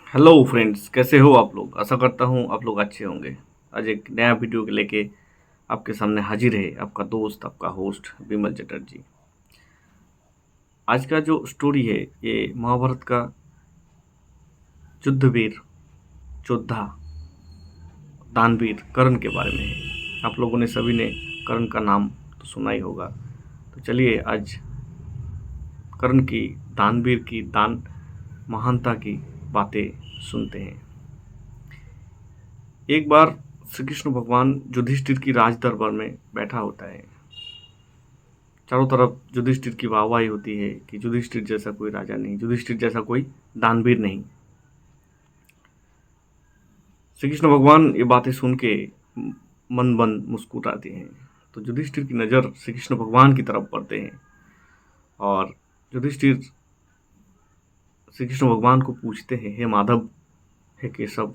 Hello friends, कैसे हो आप लोग। आशा करता हूँ आप लोग अच्छे होंगे। आज एक नया वीडियो के लेके आपके सामने हाजिर है आपका दोस्त, आपका होस्ट विमल चटर्जी। आज का जो स्टोरी है ये महाभारत का युद्धवीर, योद्धा, दानवीर कर्ण के बारे में है। आप लोगों ने सभी ने कर्ण का नाम तो सुना ही होगा। तो चलिए आज कर्ण की, दानवीर की, दान महानता की बातें सुनते हैं। एक बार श्री कृष्ण भगवान युधिष्ठिर की राज दरबार में बैठा होता है। चारों तरफ युधिष्ठिर की वाहवाही होती है कि युधिष्ठिर जैसा कोई राजा नहीं, युधिष्ठिर जैसा कोई दानवीर नहीं। श्री कृष्ण भगवान ये बातें सुन के मन बंद मुस्कुराते हैं। तो युधिष्ठिर की नज़र श्री कृष्ण भगवान की तरफ पड़ते हैं और युधिष्ठिर श्री कृष्ण भगवान को पूछते हैं, हे माधव, हे केशव,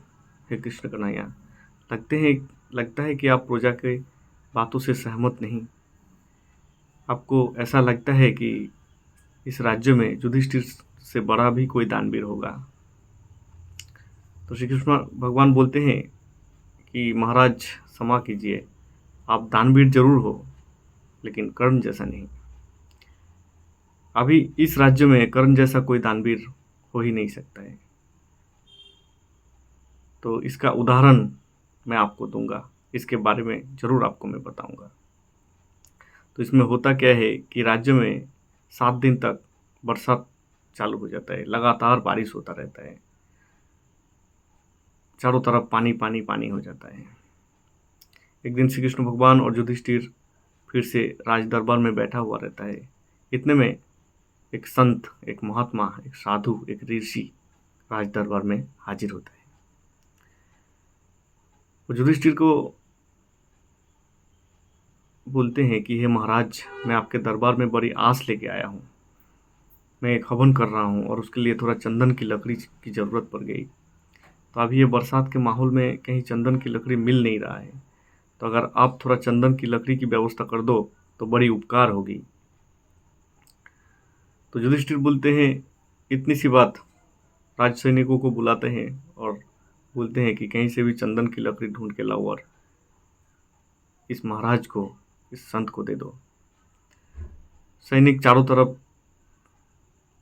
हे कृष्ण कन्हैया, लगता है कि आप प्रजा के बातों से सहमत नहीं। आपको ऐसा लगता है कि इस राज्य में युधिष्ठिर से बड़ा भी कोई दानवीर होगा। तो श्री कृष्ण भगवान बोलते हैं कि महाराज क्षमा कीजिए, आप दानवीर जरूर हो लेकिन कर्ण जैसा नहीं। अभी इस राज्य में कर्ण जैसा कोई दानवीर हो ही नहीं सकता है। तो इसका उदाहरण मैं आपको दूंगा, इसके बारे में जरूर आपको मैं बताऊंगा। तो इसमें होता क्या है कि राज्य में 7 दिन तक बरसात चालू हो जाता है, लगातार बारिश होता रहता है, चारों तरफ पानी पानी पानी हो जाता है। एक दिन श्री कृष्ण भगवान और युधिष्ठिर फिर से राज दरबार में बैठा हुआ रहता है। इतने में एक संत, एक महात्मा, एक साधु, एक ऋषि राज दरबार में हाजिर होता है। वो युधिष्ठिर को बोलते हैं कि हे महाराज, मैं आपके दरबार में बड़ी आस लेके आया हूँ। मैं एक हवन कर रहा हूँ और उसके लिए थोड़ा चंदन की लकड़ी की ज़रूरत पड़ गई। तो अभी ये बरसात के माहौल में कहीं चंदन की लकड़ी मिल नहीं रहा है। तो अगर आप थोड़ा चंदन की लकड़ी की व्यवस्था कर दो तो बड़ी उपकार होगी। तो युधिष्ठिर बोलते हैं, इतनी सी बात। राज सैनिकों को बुलाते हैं और बोलते हैं कि कहीं से भी चंदन की लकड़ी ढूंढ के लाओ और इस महाराज को, इस संत को दे दो। सैनिक चारों तरफ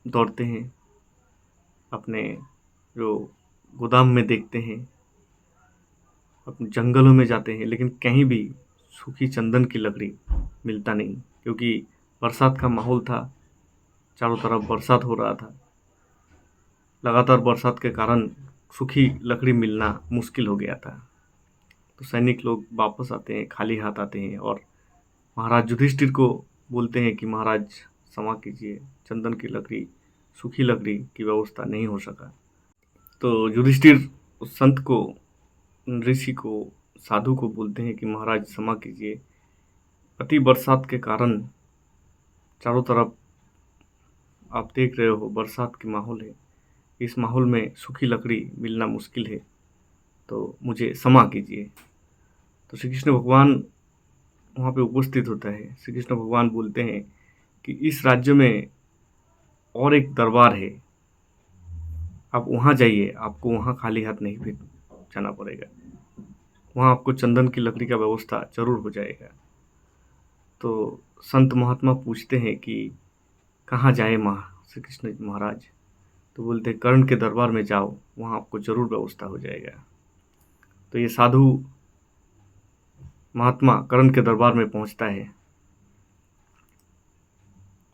दौड़ते हैं, अपने जो गोदाम में देखते हैं, अपने जंगलों में जाते हैं, लेकिन कहीं भी सूखी चंदन की लकड़ी मिलता नहीं, क्योंकि बरसात का माहौल था, चारों तरफ बरसात हो रहा था। लगातार बरसात के कारण सूखी लकड़ी मिलना मुश्किल हो गया था। तो सैनिक लोग वापस आते हैं, खाली हाथ आते हैं और महाराज युधिष्ठिर को बोलते हैं कि महाराज क्षमा कीजिए, चंदन की लकड़ी, सूखी लकड़ी की व्यवस्था नहीं हो सका। तो युधिष्ठिर उस संत को, ऋषि को, साधु को बोलते हैं कि महाराज क्षमा कीजिए, अति बरसात के कारण चारों तरफ आप देख रहे हो बरसात की माहौल है, इस माहौल में सूखी लकड़ी मिलना मुश्किल है, तो मुझे क्षमा कीजिए। तो श्री कृष्ण भगवान वहाँ पे उपस्थित होता है। श्री कृष्ण भगवान बोलते हैं कि इस राज्य में और एक दरबार है, आप वहाँ जाइए, आपको वहाँ खाली हाथ नहीं फिर जाना पड़ेगा, वहाँ आपको चंदन की लकड़ी का व्यवस्था जरूर हो जाएगा। तो संत महात्मा पूछते हैं कि कहाँ जाए श्री कृष्ण महाराज। तो बोलते हैं कर्ण के दरबार में जाओ, वहाँ आपको जरूर व्यवस्था हो जाएगा। तो ये साधु महात्मा कर्ण के दरबार में पहुँचता है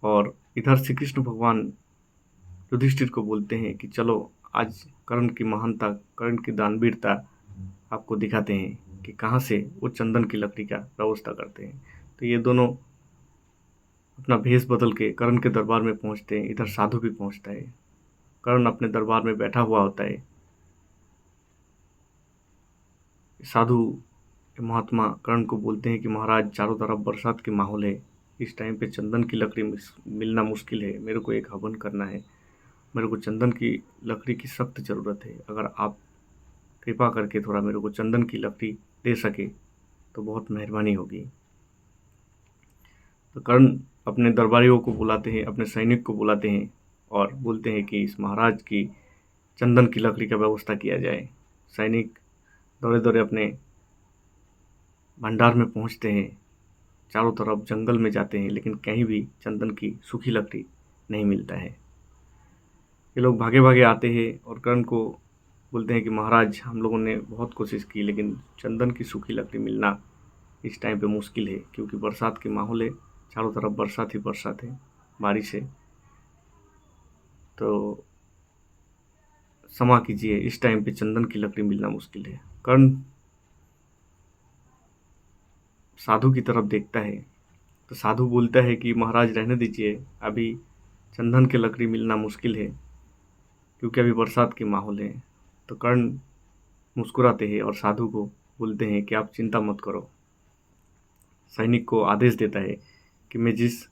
और इधर श्री कृष्ण भगवान युधिष्ठिर को बोलते हैं कि चलो आज कर्ण की महानता, कर्ण की दानवीरता आपको दिखाते हैं कि कहाँ से वो चंदन की लकड़ी का व्यवस्था करते हैं। तो ये दोनों अपना भेष बदल के कर्ण के दरबार में पहुंचते हैं। इधर साधु भी पहुंचता है। कर्ण अपने दरबार में बैठा हुआ होता है। साधु महात्मा कर्ण को बोलते हैं कि महाराज चारों तरफ बरसात की माहौल है, इस टाइम पे चंदन की लकड़ी मिलना मुश्किल है, मेरे को एक हवन करना है, मेरे को चंदन की लकड़ी की सख्त ज़रूरत है। अगर आप कृपा करके थोड़ा मेरे को चंदन की लकड़ी दे सके तो बहुत मेहरबानी होगी। तो कर्ण अपने दरबारियों को बुलाते हैं, अपने सैनिक को बुलाते हैं और बोलते हैं कि इस महाराज की चंदन की लकड़ी का व्यवस्था किया जाए। सैनिक दौड़े दौड़े अपने भंडार में पहुंचते हैं, चारों तरफ जंगल में जाते हैं, लेकिन कहीं भी चंदन की सूखी लकड़ी नहीं मिलता है। ये लोग भागे भागे आते हैं और कर्ण को बोलते हैं कि महाराज, हम लोगों ने बहुत कोशिश की, लेकिन चंदन की सूखी लकड़ी मिलना इस टाइम पे मुश्किल है, क्योंकि बरसात के माहौल है, चारों तरफ बरसात ही बरसात है, बारिश है। तो क्षमा कीजिए, इस टाइम पे चंदन की लकड़ी मिलना मुश्किल है। कर्ण साधु की तरफ देखता है तो साधु बोलता है कि महाराज रहने दीजिए, अभी चंदन की लकड़ी मिलना मुश्किल है, क्योंकि अभी बरसात के माहौल है। तो कर्ण मुस्कुराते हैं और साधु को बोलते हैं कि आप चिंता मत करो। सैनिक को आदेश देता है कि मैं जिस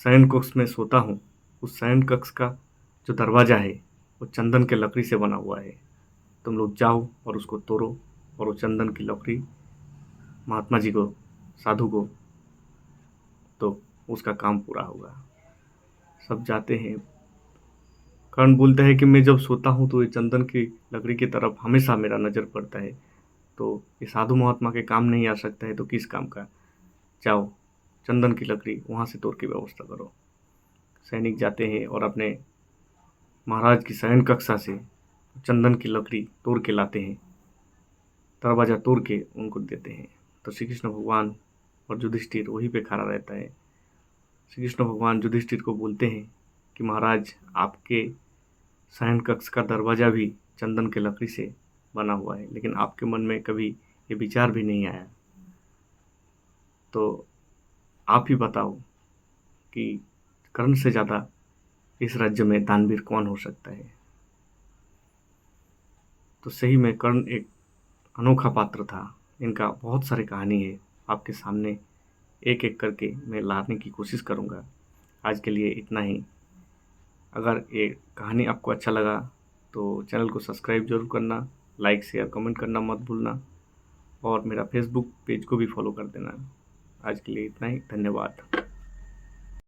शयन कक्ष में सोता हूँ, उस शयन कक्ष का जो दरवाज़ा है वो चंदन के लकड़ी से बना हुआ है। तुम लोग जाओ और उसको तोड़ो, और वो चंदन की लकड़ी महात्मा जी को, साधु को, तो उसका काम पूरा होगा। सब जाते हैं। कर्ण बोलता है कि मैं जब सोता हूँ तो ये चंदन की लकड़ी की तरफ हमेशा मेरा नज़र पड़ता है, तो ये साधु महात्मा के काम नहीं आ सकता है तो किस काम का। जाओ, चंदन की लकड़ी वहाँ से तोड़ के व्यवस्था करो। सैनिक जाते हैं और अपने महाराज की शयन कक्षा से चंदन की लकड़ी तोड़ के लाते हैं, दरवाज़ा तोड़ के उनको देते हैं। तो श्री कृष्ण भगवान और युधिष्ठिर वहीं पे खड़ा रहता है। श्री कृष्ण भगवान युधिष्ठिर को बोलते हैं कि महाराज, आपके शयन कक्ष का दरवाज़ा भी चंदन के लकड़ी से बना हुआ है, लेकिन आपके मन में कभी ये विचार भी नहीं आया। तो आप ही बताओ कि कर्ण से ज़्यादा इस राज्य में दानवीर कौन हो सकता है। तो सही में कर्ण एक अनोखा पात्र था। इनका बहुत सारी कहानी है, आपके सामने एक एक करके मैं लाने की कोशिश करूँगा। आज के लिए इतना ही। अगर ये कहानी आपको अच्छा लगा तो चैनल को सब्सक्राइब जरूर करना, लाइक शेयर कमेंट करना मत भूलना, और मेरा फेसबुक पेज को भी फॉलो कर देना। आज के लिए इतना ही, धन्यवाद।